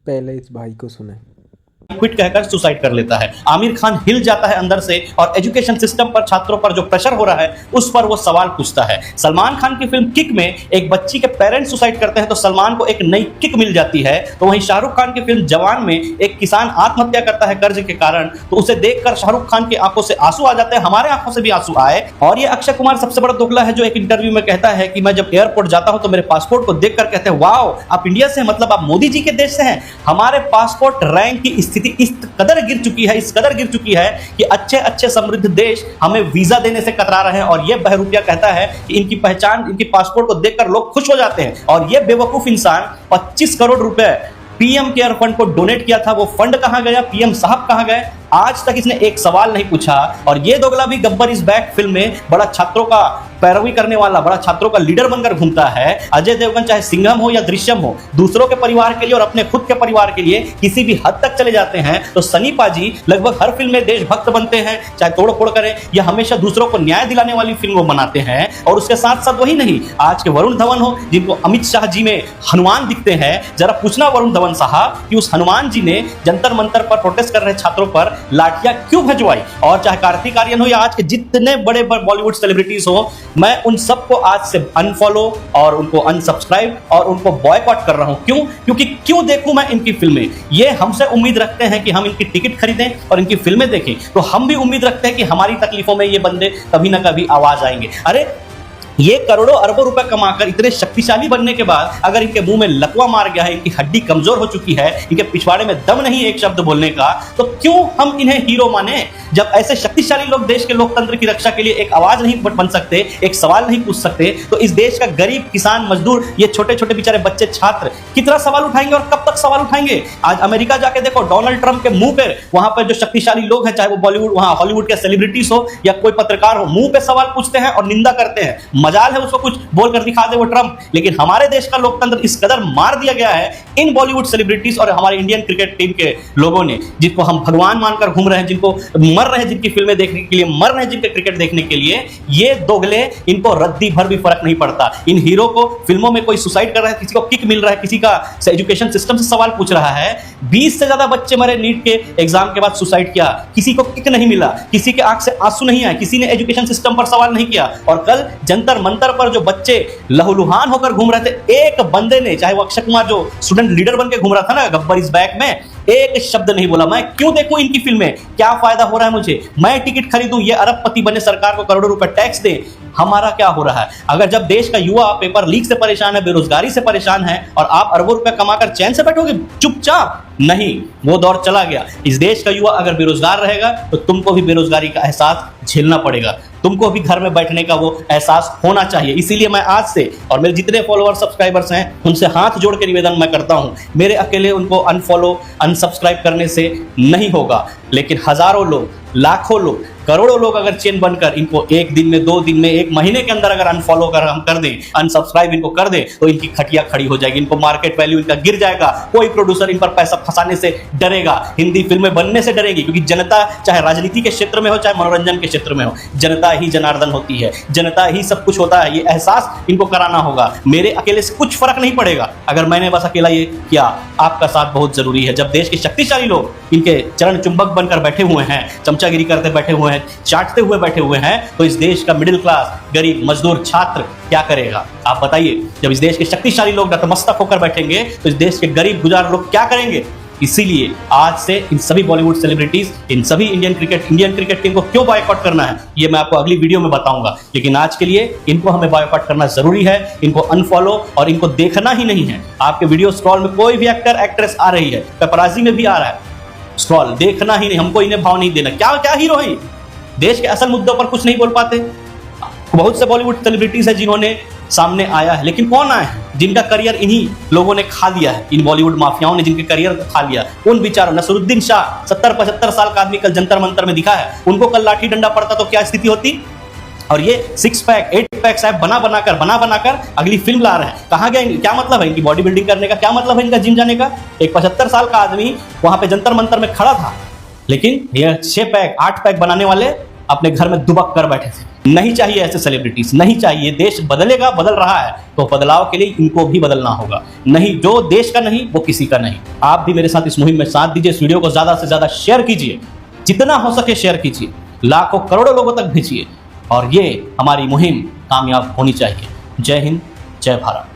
पहले इस भाई को सुने। क्विट कहकर सुसाइड कर लेता है। आमिर खान हिल जाता है अंदर से और एजुकेशन सिस्टम पर, छात्रों पर जो प्रेशर हो रहा है उस पर वो सवाल पूछता है। सलमान खान की फिल्म किक में एक बच्ची के पेरेंट्स सुसाइड करते हैं तो सलमान को एक नई किक मिल जाती है। तो वहीं शाहरुख खान की फिल्म जवान में एक किसान आत्महत्या करता है कर्ज के कारण, तो उसे देखकर शाहरुख खान की आंखों से आंसू आ जाते हैं, हमारे आंखों से भी आंसू आए। और ये अक्षय कुमार सबसे बड़ा दोगला है जो एक इंटरव्यू में कहता है कि मैं जब एयरपोर्ट जाता हूं तो मेरे पासपोर्ट को देखकर कहते हैं वाओ आप इंडिया से, मतलब आप मोदी जी के देश से हैं। हमारे पासपोर्ट रैंक की स्थिति इस कदर गिर चुकी है कि अच्छे अच्छे समृद्ध देश हमें वीजा देने से कतरा रहे हैं। और ये बहरूपिया कहता है कि इनकी पहचान, इनकी पासपोर्ट को देखकर लोग खुश हो जाते हैं। और ये बेवकूफ इंसान 25 करोड़ रुपए पीएम केयर फंड को डोनेट किया था, वो फंड कहां गया, पीएम साहब कहां गए, आज तक इसने एक सवाल नहीं पूछा। और ये दोगला भी गब्बर इज बैक फिल्म में बड़ा छात्रों का पैरवी करने वाला, बड़ा छात्रों का लीडर बनकर घूमता है। अजय देवगन चाहे सिंघम हो या दृश्यम हो, दूसरों के परिवार के लिए और अपने खुद के परिवार के लिए किसी भी हद तक चले जाते हैं। तो सनी पाजी लगभग हर फिल्म में देशभक्त बनते हैं, चाहे तोड़ फोड़ करें या हमेशा दूसरों को न्याय दिलाने वाली फिल्म बनाते हैं। और उसके साथ साथ वही नहीं, आज के वरुण धवन हो जिनको अमित शाह जी में हनुमान दिखते हैं, जरा पूछना वरुण धवन साहब कि उस हनुमान जी ने जंतर मंतर पर प्रोटेस्ट कर रहे छात्रों पर लाठियां क्यों भिजवाई। और चाहे कार्तिक आर्यन हो या आज के जितने बड़े बॉलीवुड सेलिब्रिटीज हो, मैं उन सबको आज से अनफॉलो और उनको अनसब्सक्राइब और उनको बॉयकॉट कर रहा हूं। क्यों? क्योंकि क्यों देखूं मैं इनकी फिल्में? ये हमसे उम्मीद रखते हैं कि हम इनकी टिकट खरीदें और इनकी फिल्में देखें, तो हम भी उम्मीद रखते हैं कि हमारी तकलीफों में ये बंदे कभी ना कभी आवाज आएंगे। अरे ये करोड़ों अरबों रुपए कमाकर इतने शक्तिशाली बनने के बाद अगर इनके मुंह में लकवा मार गया है, इनकी हड्डी कमजोर हो चुकी है, इनके पिछवाड़े में दम नहीं एक शब्द बोलने का, तो क्यों हम इन्हें हीरो माने? जब ऐसे शक्तिशाली लोग देश के लोकतंत्र की रक्षा के लिए एक आवाज नहीं बन सकते, एक सवाल नहीं पूछ सकते, तो इस देश का गरीब किसान, मजदूर, ये छोटे छोटे बेचारे बच्चे, छात्र कितना सवाल उठाएंगे और कब तक सवाल उठाएंगे? आज अमेरिका जाके देखो, डोनाल्ड ट्रंप के मुंह पर, वहां पर जो शक्तिशाली लोग हैं, चाहे वो बॉलीवुड, वहां हॉलीवुड के सेलिब्रिटीज हो या कोई पत्रकार हो, मुंह पे सवाल पूछते हैं और निंदा करते हैं। मजाल है उसको कुछ बोलकर दिखा दे वो ट्रंप। लेकिन हमारे देश का लोकतंत्र इस कदर मार दिया गया है इन बॉलीवुड सेलिब्रिटीज और हमारे इंडियन क्रिकेट टीम के लोगों ने, जिनको हम भगवान मानकर घूम रहे हैं, जिनको मर रहे हैं, जिनकी फिल्में देखने के लिए मर रहे हैं, जिनके क्रिकेट देखने के लिए, ये दोगले, इनको रद्दी भर भी फर्क नहीं पड़ता। इन हीरो को फिल्मों में कोई सुसाइड कर रहा है, किसी को किक मिल रहा है, किसी का एजुकेशन सिस्टम से सवाल पूछ रहा है। 20 से ज्यादा बच्चे मरे नीट के एग्जाम के बाद सुसाइड किया, किसी को किक नहीं मिला, किसी के आंख से आंसू नहीं आए, किसी ने एजुकेशन सिस्टम पर सवाल नहीं किया। और कल जंतर मंतर पर जो बच्चे लहूलुहान होकर घूम रहे थे, एक बंदे ने, चाहे वो अक्षय कुमार जो स्टूडेंट लीडर बन के घूम रहा था ना गब्बर इज बैक में, एक शब्द नहीं बोला। मैं क्यों देखूं इनकी फिल्में? क्या फायदा हो रहा है मुझे? मैं टिकट खरीदूं, ये अरबपति बने, सरकार को करोड़ों रुपए टैक्स दे, हमारा क्या हो रहा है? अगर जब देश का युवा पेपर लीक से परेशान है, बेरोजगारी से परेशान है, और आप अरबों रुपए कमाकर चैन से बैठोगे चुपचाप? नहीं, वो दौर चला गया। इस देश का युवा अगर बेरोजगार रहेगा तो तुमको भी बेरोजगारी का एहसास झेलना पड़ेगा, तुमको भी घर में बैठने का वो एहसास होना चाहिए। इसीलिए मैं आज से, और मेरे जितने फॉलोअर सब्सक्राइबर्स हैं, उनसे हाथ जोड़ के निवेदन मैं करता हूं, मेरे अकेले उनको अनफॉलो अनसब्सक्राइब करने से नहीं होगा, लेकिन हजारों लोग, लाखों लोग, करोड़ों लोग अगर चेन बनकर इनको एक दिन में, 2 दिन में, 1 महीने के अंदर अगर अनफॉलो हम कर दें, अनसब्सक्राइब इनको कर दें, तो इनकी खटिया खड़ी हो जाएगी, इनको मार्केट वैल्यू इनका गिर जाएगा। कोई प्रोड्यूसर इन पर पैसा फंसाने से डरेगा, हिंदी फिल्में बनने से डरेगी, क्योंकि जनता, चाहे राजनीति के क्षेत्र में हो चाहे मनोरंजन के क्षेत्र में हो, जनता ही जनार्दन होती है, जनता ही सब कुछ होता है। ये एहसास इनको कराना होगा। मेरे अकेले से कुछ फर्क नहीं पड़ेगा, अगर मैंने बस अकेला ये किया। आपका साथ बहुत जरूरी है। जब देश के शक्तिशाली लोग इनके चरण चुंबक बनकर बैठे हुए हैं, चमचागिरी करते बैठे हुए हैं, चाटते हुए बैठे हुए हैं, तो इस देश का मिडिल क्लास, गरीब, मजदूर, छात्र क्या करेगा? आप बताइए। जब इस देश के शक्तिशाली लोग नतमस्तक होकर बैठेंगे तो इस देश के गरीब गुजार लोग क्या करेंगे? इसीलिए आज से इन सभी बॉलीवुड सेलिब्रिटीज, इन सभी इंडियन क्रिकेट टीम को क्यों बॉयकॉट करना है, ये मैं आपको अगली वीडियो में बताऊंगा। लेकिन आज के लिए इनको हमें बॉयकॉट करना जरूरी है, इनको अनफॉलो और इनको देखना ही नहीं है। आपके वीडियो स्क्रॉल में कोई भी एक्टर एक्ट्रेस आ रही है, पेपराजी में भी आ रहा है, स्क्रॉल देखना ही नहीं, हमको इन्हें भाव नहीं देना। क्या क्या हीरो है? देश के असल मुद्दों पर कुछ नहीं बोल पाते। बहुत से बॉलीवुड सेलिब्रिटीज है जिन्होंने सामने आया है, लेकिन कौन आए हैं जिनका करियर इन्हीं लोगों ने खा लिया है, इन बॉलीवुड माफियाओं ने जिनके करियर खा लिया। उन बेचारों, नसरुद्दीन शाह 70-75 साल का आदमी कल जंतर मंतर में दिखा है, उनको कल लाठी डंडा पड़ता तो क्या स्थिति होती? और ये 6 पैक 8 पैक साहब बना बनाकर अगली फिल्म ला रहे हैं। कहाँ गए? क्या मतलब है इनकी बॉडी बिल्डिंग करने का? क्या मतलब है इनका जिम जाने का? एक 75 साल का आदमी वहां पे जंतर मंतर में खड़ा था, लेकिन ये 6 पैक 8 पैक बनाने वाले अपने घर में दुबक कर बैठे थे। नहीं चाहिए ऐसे सेलिब्रिटीज, नहीं चाहिए। देश बदलेगा, बदल रहा है, तो बदलाव के लिए इनको भी बदलना होगा। नहीं, जो देश का नहीं वो किसी का नहीं। आप भी मेरे साथ इस मुहिम में साथ दीजिए। इस वीडियो को ज्यादा से ज्यादा शेयर कीजिए, जितना हो सके शेयर कीजिए, लाखों करोड़ों लोगों तक भेजिए और ये हमारी मुहिम कामयाब होनी चाहिए। जय हिंद, जय भारत।